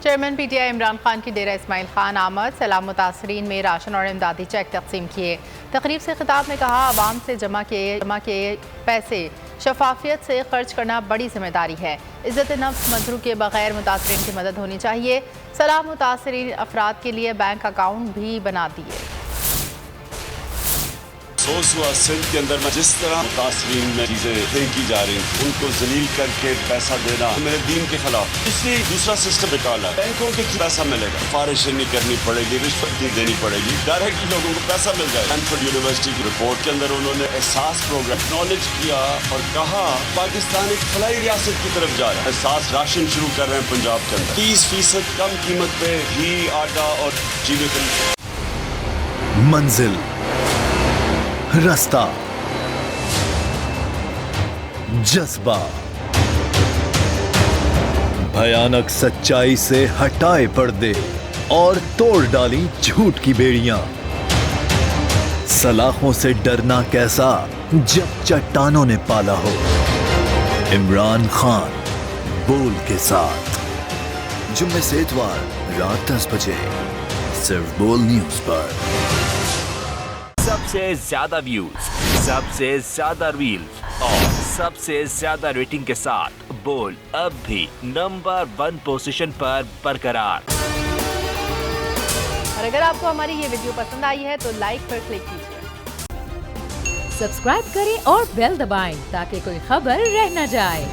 Chairman P T I Imran Khan کی ڈیرہ اسماعیل خان آمد، سیلاب متاثرین میں راشن اور امدادی چیک تقسیم کیے۔ تقریب سے خطاب میں کہا، عوام سے جمع کیے پیسے شفافیت سے خرچ کرنا بڑی ذمہ داری ہے۔ عزت نفس مدعو کے بغیر متاثرین کی مدد ہونی چاہیے۔ سیلاب متاثرین افراد کے لیے بینک اکاؤنٹ بھی بنا دیے۔ افسوس ہوا سندھ کے اندر میں جس طرح متاثرین میں چیزیں پھینکی جا رہی ہیں، ان کو ذلیل کر کے پیسہ دینا میرے دین کے خلاف، اس لیے دوسرا سسٹم نکالا ہے۔ بینکوں کے پیسہ ملے گا، سفارش نہیں کرنی پڑے گی، رشوت نہیں دینی پڑے گی، ڈائریکٹلی لوگوں کو پیسہ مل جائے گا۔ اسٹینفورڈ یونیورسٹی کی رپورٹ کے اندر انہوں نے احساس پروگرام اکنالج کیا اور کہا پاکستان ایک فلاحی ریاست کی طرف جا رہا ہے۔ احساس راشن شروع کر رہے ہیں پنجاب کے اندر، 30% کم قیمت پہ گھی، آٹا اور چیزیں خرید۔ منزل، رستہ، جذبہ، بھیانک سچائی سے ہٹائے پردے اور توڑ ڈالی جھوٹ کی بیڑیاں۔ سلاخوں سے ڈرنا کیسا جب چٹانوں نے پالا ہو۔ عمران خان بول کے ساتھ، جمعے سے اتوار رات 10 بجے صرف بول نیوز پر۔ سب سے زیادہ ویوز، سب سے زیادہ ریلز اور سب سے زیادہ ریٹنگ کے ساتھ بول اب بھی نمبر 1 پوزیشن پر برقرار۔ اور اگر آپ کو ہماری یہ ویڈیو پسند آئی ہے تو لائک پر کلک کیجیے، سبسکرائب کریں اور بیل دبائیں تاکہ کوئی خبر رہ نہ جائے۔